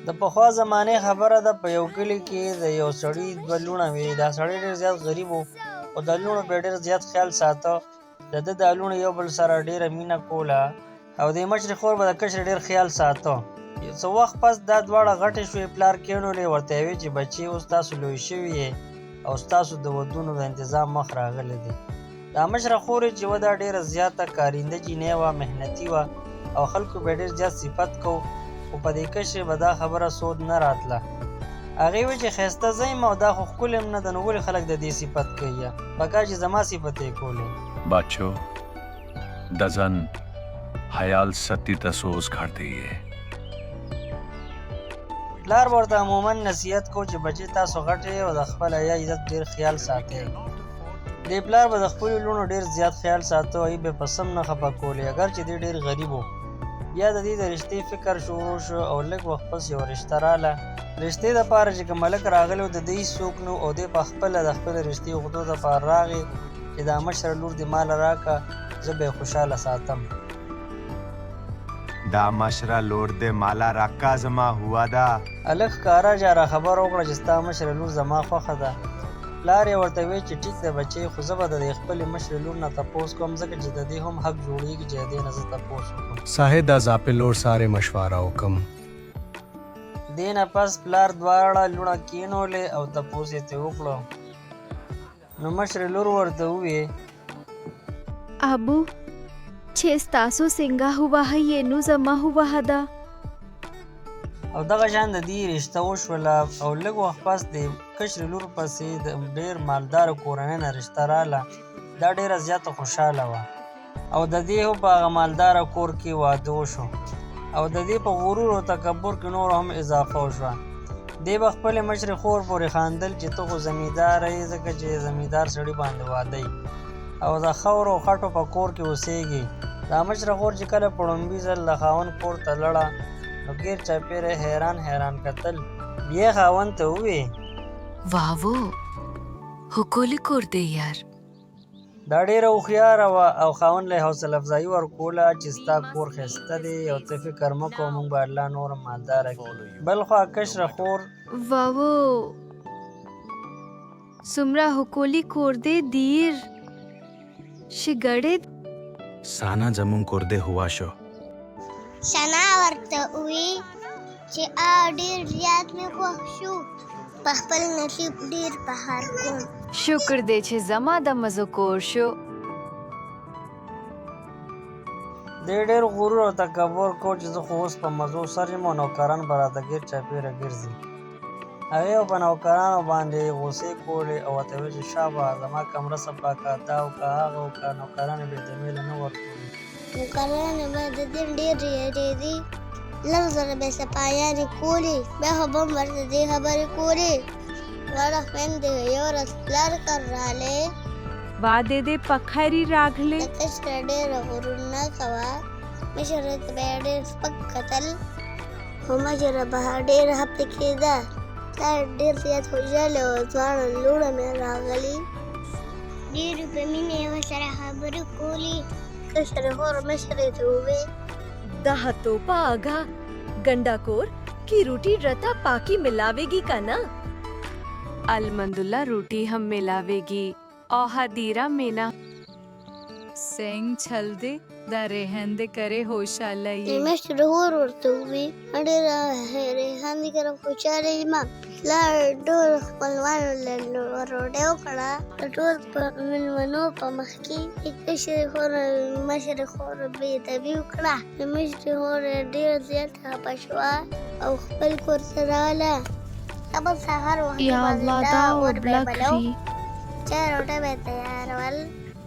د پخوا زمانې خبره ده، په یو کلي کې د یو سړي دوه لوڼه وې. دا سړی ډېر زیات غریب و، خو د لوڼو به یې ډېر زیات خیال ساته. د ده دا لوڼې یو بل سره ډېره مینه کوله، او د مشرې خور به د کشرې ډېر خیال ساته. یو څه وخت پس دا دواړه غټې شوې، پلار کېنولې، ورته یې ویې چې بچې اوس تاسو لوی شوي یې او ستاسو د ودونو د انتظام مخ راغلی دی. دا مشره خور یې چې وه دا ډېره زیاته کارنده جینۍ وه، محنتي وه، او خلکو به یې ډېر زیات صفت کو، خو په دې کشرې به دا خبره سود نه راتله. هغې ویل چې ښایسته زه یم او دا خو ښکلې م نه ده، نو ولې خلک د دې صفت کوي؟ پکار چې زما صفت یې کولې. بچو دزن حیال ستی تسوز کھڑتی ہے. پلار به ورته عموما نصیحت کو چې بچې تاسو غټ او د خپل حیا عزت ډېر خیال ساتئ. دې پلار به د خپلو لوڼو ډېر زیات خیال ساته، او یې به په سم نه خفه کولې، اګر چې دی ډېر غریب و. بیا د دې د رشتې فکر شروع شو، او لږ وخت پس یو رشته راله. رشتې دپاره چې کوم ملک راغلی و، د ده هېڅ څوک نه و، او دی پخپله د خپلې رشتې غدو دپاره راغی چې دا مشره لور دې ماله راکړه، زه به یې خوشحاله ساتم. دا مشره لور دې مالا راکا زما هوا ده. هلک ښکاره جاره خبره وکړه چې ستا مشره لور زما خوښه ده. پلار یې ورته ویل چې ټیک ده بچې، خو زه به د دې خپلې مشرې لور نه تپوس کوم، ځکه چې د دې هم حق جوړېږي چې د دې نه زه تپوس وکړم. صاحب دا زاپې لور سارے مشوره وکم. دې نه پس پلار دواړه لوڼه کېنولې او تپوس یې ترې وکړو. نو مشرې لور ورته وویې ابو چې ستاسو څنګه هوا ہے یې نو زما هوا ده. او دغه شان د دې رشته وشوله، او لږ وخت پس د کشرې لور پسې د ډېر مالداره کورنۍ نه رشته راله. دا ډېره زیاته خوشحاله وه، او د دې هم په هغه مالداره کور کې واده وشو، او د دې په غرور او تکبر کې نور هم اضافه وشوه. دې به خپلې مشرې خور پورې خاندل چې ته خو زمینداره یې، ځکه چې زمیندار سړي باندې واده یې، او د خاورو او خټو په کور کې اوسېږي. دا مشره خور چې کله په ړومبي ځل د خاوند کور ته لړه، نو ګیر چاپېره حیران حیران کتل. بیا خاوند ته ووې واو ښکلی کور دی یار. دا ډېره هوښیاره وه، او خاوند له یې حوصله افزایي ورکوله چې ستا کور ښایسته دی او ته فکر مه کوه، موږ به الله نور هم مالداره کړي. بل خوا کشره خور واو څومره ښکلی کور دی دیر شګړې سانا زمون کور دی هوا شو. ثنا ورته ووی چې ډېر زیات مې خوښ شو، په خپل نصیب ډېر بهار کوم. شکر دی چې زما د مزو کور شو. دې ډېر غرور او تکبر کو چې زه خو اوس په مزو سر یم، او نوکران به راته ګیر چاپېره ګرځي. هغې په نوکرانو باندې غوسې کولې، او ورته ویل چې شابه زما کمره صفا که، دا وکړه هغه وکړه. نوکرانې به یې د میله نه ورکولې. نوکرانې به د دې ډېر یېرېدې، لږ زره به یې صفایانې کولې، بیا خو به هم ورته دې خبرې کولې. دواړه خویندې یو ورځ پلار کر راغلې. واده دې په خیري راغلې. د کشره ډېره غرورناکه وه، مشره ته به یې ډېر سپک کتل، خو مشره به ډېره هپې کېده. پلار ډېر زیات خوشحاله و، دواړه لوڼه مې راغلي، ډېرې په مینې یې ورسره خبرې کولې. کشره خور مشرې ته وویل दहा तो पागा गंडाकोर की रोटी रता पाकी मिलावेगी का ना. अलमंदुल्ला रोटी हम मिलावेगी औहा दीरा मेना सेंग छल दे दा रेहन दे करे होशाला ये مشره خور ورته وویل ډېره ریحان دې کره خوشحاله یم. پلار ټول خپلوانو له ډوډۍ وکړه، د ټول په مېلمنو په مخ کې مشرې خور بې ادبي وکړه. د مشرې خور ډېره زیاته خفه شوه او خپل کور ته راغله. قبل سهار وخت یا الله دا اور بلکري چای روټۍ به یې تیارول.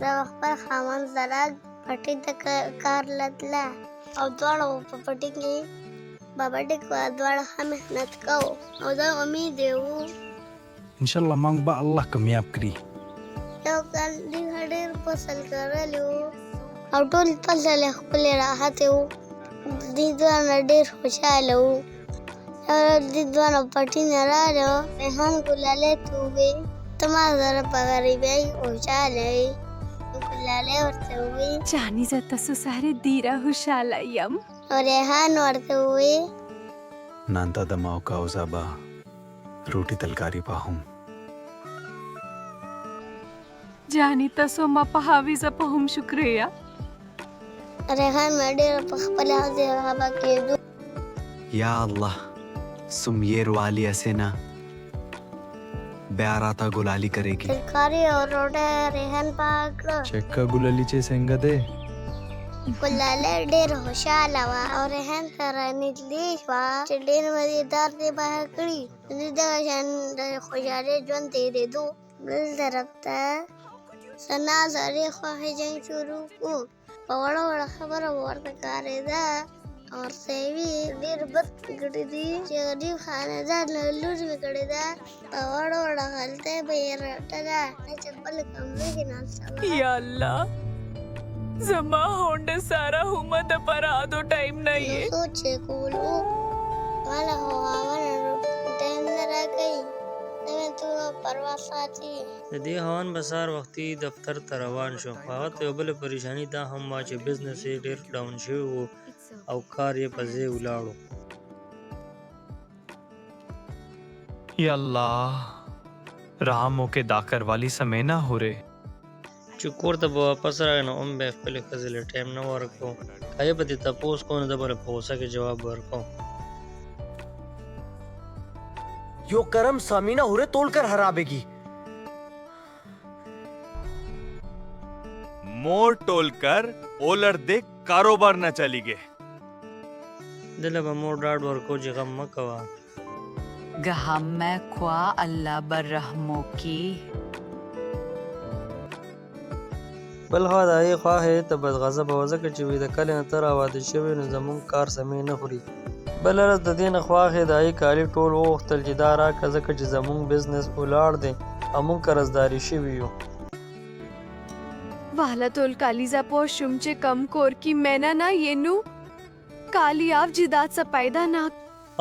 د خپل خاوند سره پټي ته کار لتله، او دواړه په پټي کې دواړه ښه محنت کوو، او دا امید یې وو ان شاء الله مونږ به الله کامیاب کړي. یو کال دوی ډېر فصل کرلی و، او ټول فصل یې ښکلې راحتې و. دوی دواړه ډېر خوشحاله وو. یو ورځ دوی دواړه پټي نه راغلو. ریحان ګلالۍ ته وویل ته ما سره په غریبۍ خوشحاله یې. ګلالۍ ورته وویل جاني زه تاسو سره ډېره خوشحاله یم. او ریحان ورته وویل नांता दमाव का उजाबा रोटी तलकारी पाहूं जानी तसो मा पहावी ज पहुम शुक्रिया रेहान में डेर पखपल हाजे हवा के दो या अल्लाह सुमयेर वाली ऐसे ना ब्याराता गुलाली करेगी तरकारी और रोटे रेहान पाकड़ा చెక్క గులలిచే సంగతే कुल्लाले डेर होशालावा और रेहान करानी देशवा चडेर मजेदार से बाहकड़ी निदाशन खुशाले जोन तेरे दो बिल तरफता सना सारे ख्वाहिशां शुरू को बड़ा बड़ा खबर वर्त करेदा और सेवी डेर बत गड़ी दी गरीब खानेदार लल्लूज में कड़ेदा बड़ा बड़ा खलते बेर टगा चप्पल कमरे के नाल सवा या अल्लाह जमा होंडे सारा हुमा द पर आधो टाइम नहीं है सोचे कोलो वाला हो आवन टाइम न गई मैं तू परवासाती د دې هوان بسار وختي دفتر ته روان شو هغه ته یو بل پریشانی دا هم وا چې بزنس یې ډیر ډاون شوی و او کار یې په ځای ولاړو या अल्लाह रामों के दाकर वाली समय ना हो रे چې کور ته به واپس راغی نو هم به خپلې ښځې له ټایم نه ورکړو که یې به دې تپوس کو نو ده به له په غوسه کې جواب ورکړو यो करम सामीना हुरे तोड़कर हराबेगी मोर टोलकर ओलर दे कारोबार न चली गे دله به مور ډاډ ورکړو چې غم مه کوه गहम में ख्वा अल्लाह बरहमो की بل خوا د هغې خواهې ته بدغضبه وه ځکه چې وي د کلي نه ته راواده شوی نو زموږ کار سمې نه خوري بله ورځ د دې نه خواهې د هغې کالي ټول وغوښتل چې دا راکړه ځکه چې زموږ بزنس ولاړ دی او موږ قرضداري شوي یو वाला तोल कालीजा पो शुमचे कम कोर की मैना ना येनु काली आव जिदात सा पैदा ना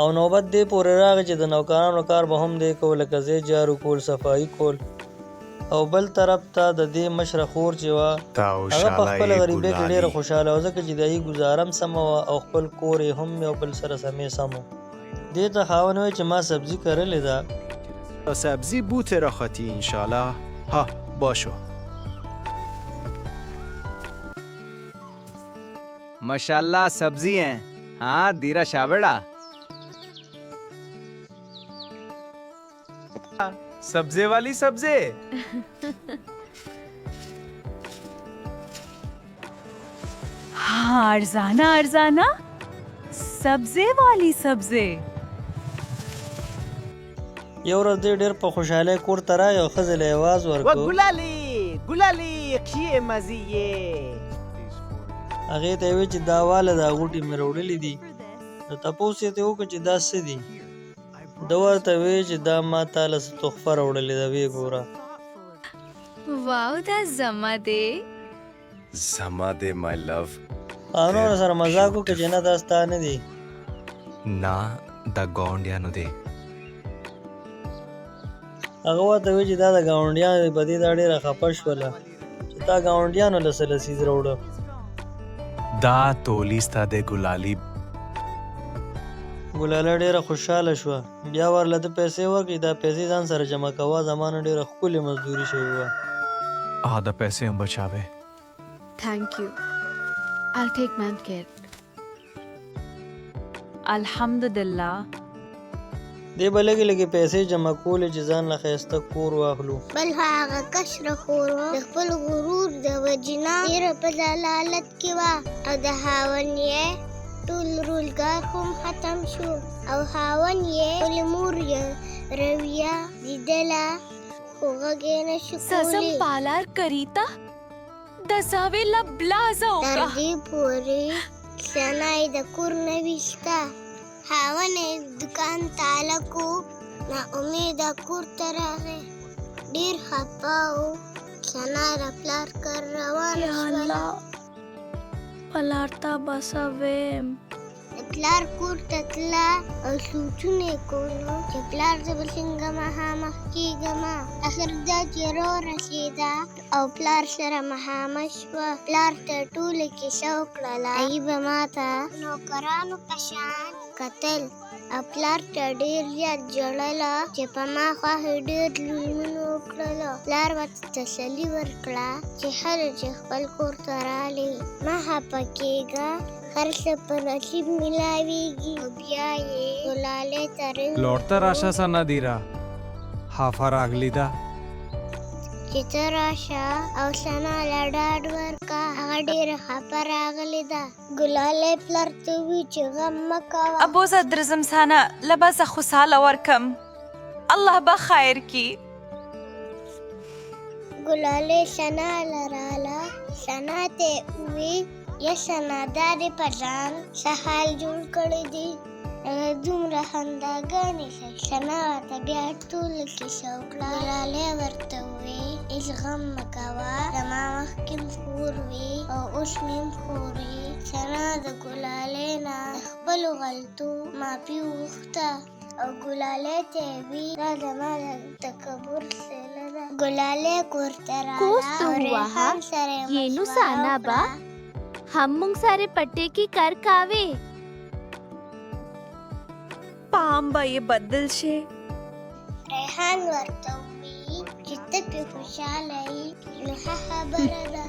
او نوبت دې پورې راغی چې د نوکرانو کار به هم دی کو لکه ځای جارو کول صفایي کول او بل طرف ته د دې مشره خور چې وه هغه په خپله غریبۍ کې ډېره خوشحاله وه ځکه چې د هغې ګزاره هم سمه وه او خپل کور یې هم یو بل سره سمې سم و دې ته خاوند وایي چې ما سبزي کرلې ده सब्जी बूथे रखती इंशाल्लाह हाँ बाशो माशाल्लाह सब्जी है हाँ दीरा शाबड़ा सब्जे वाली सब्जे हाँ अरजाना अरजाना सब्जे वाली सब्जे یو ورځ دې ډېر په خوشحالۍ کور ته راغی او ښځې له یې آواز ورکړو गुलाली खिए मजिए هغې ته یې وویل چې دا واله دا غوټې مې راوړلې دي نو تپوس یې ترې وکړو چې دا څه دي ده ورته ویل چې دا ما تاله څه تحفه راوړلې ده ویې ګوره वाओ दा जमा दे जमा दे माय लव قانون سره مذاق وکړه چې نه دا ستا نه دي ना द गौंडियानो दे هغه ورته ویل چې دا د ګاونډیانو دی په دې دا ډېره خفه شوله چې تا ګاونډیانو له څه لسیز راوړه दा तोलिस्ता दे गुलाली ګلاله ډېره خوشحاله شوه بیا ورله ده پیسې ورکړې دا پیسې ځان سره جمع کوه زما نه ډېره ښکلې مزدوري شوې وه आधा पैसे हम बचावे thank you I take man care अल्हम्दुलिल्लाह دې به لږې لږې پیسې جمع کولې چې ځان له ښایسته کور واخلو بل هغه کشره خور وه د خپل غرور د وجې نه ډېره په ضلالت کې وه او د خاوند یې ټول روزګار هم ختم شو او خاوند یې خپلې مور یې رویه لیدله خو غږ یې نشو सजम کولی पालार करीता दसावे लबलाजा تر होगा دې پورې ثنا یې د کور نه ویسته خاوند یې دکان تاله کو نا امیده کور ته راغی ډېر خفه و ثنا د پلار کر روانه شوله पलारता बसावेम د پلار کور ته تله او سوچونه یې کولو چې پلار زه به څنګه مخامخ کېږمه اخر دا چې رارسېده او پلار سره مخامخ شوه پلار ته ټوله کیسه وکړله هغې به ما ته نوکرانو په شان کتل پلار ته ډېر زیات ژړله چې په ما خوښې ډېر لمونځ وکړله. پلار ورته تسلي ورکړه چې هله چې خپل کور ته راغلې مه خفه کېږه، هر څه په نصیب میلاویږي. او بیا یې ګلالۍ ته लौटता राशा सा ना दीरा हाफा रागली दा چې ته راشه او ثنا له ډاډ ورکړه، هغه ډېره خفه راغلې ده. ګلالۍ پلار ته وویل چې غم مه کوه. ابو زه درځم سانا لباسه خوشحاله ورکم، الله به خیر کی. ګلالۍ ثنا له راله، ثنا ته یې وویل یا ثنا دا دې په ځان څه حال جوړ کړی دی، دومره خنداګانې کوي. ثنا ورته بیا ټوله کیسه وکړه. ګلالۍ ورته وویل هېڅ غم مه کوه، زما مخکې م خور وې او اوس مې هم خور یې. ثنا د ګلالۍ نه د خپلو غلطو معافي وغوښته او ګلالۍ ته یې ویل دا زما د تکبر صله ده. ګلالۍ کور ته راغله او ریحان سره یې ये नु مشوره साना बा وکړه. हम मुंग सारे पट्टे की कर कावे पाम बा ये बदल शे ریحان ورته وویل چې ته پې خوشحاله یې نو ښه خبره ده.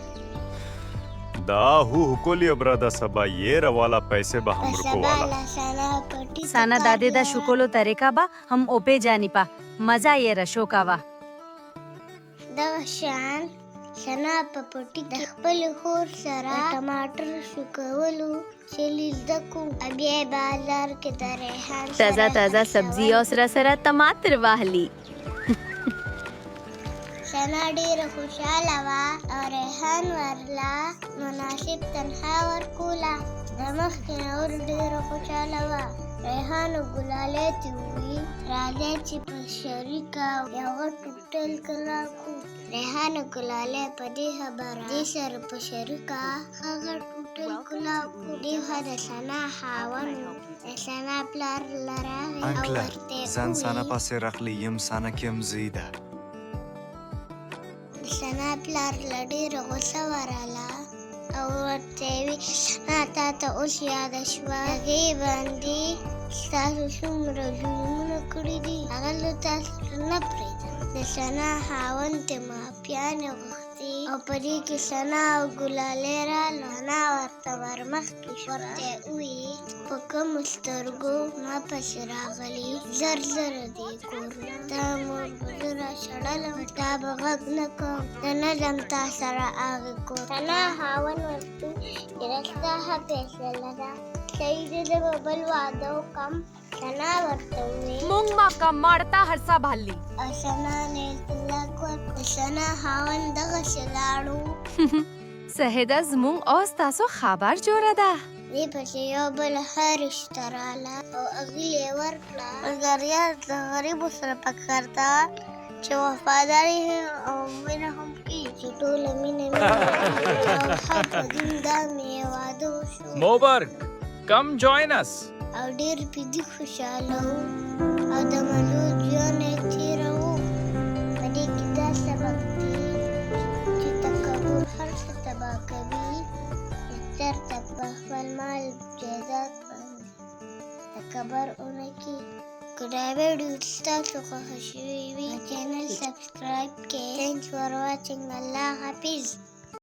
دا هو کولی برادا سبا یہ روالا پیسے با په ہم رکو سبا والا له ثنا پټي ته साना दादे दा کار शुकोलो तरीका बा हम ओपे जानी पा मजा ये रशो का वा دغه شان ثنا په پټي کې د خپلې خور سره د ټماټر شکولو چیلي زده کړو. بیا یې بازار کې د ریحان ताजा سره ताजा सब्जी और सरा सरा टमाटर वाहली ثنا ډېره خوشحاله وه او ریحان ورله مناسب تنخوا ورکوله. د مخکې نه ور ډېره خوشحاله وه. ریحان او ګلالۍ ته وویل راځئ چې په شریکه یو غټ هوټل کلا کړو. ریحان او ګلالۍ په دې خبره دې سره په شریکه ښه غټ هوټل کلا کړو. دې خوا د ثنا خاوند و. د ثنا پلار له راغی او انکله ورته یې ځان سانا وویل پاسې راخلی یم سانا کیم زیده د ثنا پلار له ډېره غوسه وراله او ورته یې ویل ثنا تا ته اوس یاده شوه هغې باندې ستاسو څومره ظلمونه کړي دي هغه له تاسو نه پرېږدم. د ثنا خاوند ته معافیانې غوښتې او په دې کې ثنا او ګلالۍ راله. ثنا ورته ورمخکې شوه ورته یې وویل په کومو سترګو ما پسې راغلي زر زره دې کورونه تا مور به زه راچړلم تا به غږ نه کوم زه نه ځم تا سره هغې کور. ثنا خاوند ورته چې دا ستا ښه فیصله ده صحیح دی زه به بل واده وکړم. ثنا ورته وویل मुंग मा का मारता हरसा भाली او ثنا نه یې طلاق ورکړ. ثنا خاوند دغسې لاړو. सहेदा زمونږ او تاسو خبر جوړه ده دې پسې یو بل ښه رشته راله او هغې یې ورکړه. مګر یاد د غریبو سره پکار ده چې وفادار وي او مینه هم کړي چې ټوله مینه مې او ښه په دین دا مې یې واده وشو मोबर्ग कम जॉइन अस او ډېر په دې خوشحاله وو او د مزو ژوند یې تېروو. په دې کې دا سبق دی چې تکبر هر څه تباه کوي. چېرته په خپل مال جایداد باندې تکبر ونه کړي. که دا ویډیو ستاسو خوښه شوې وي چینل سبسکرایب کړئ. تھینکس فار واچینګ. الله حافظ.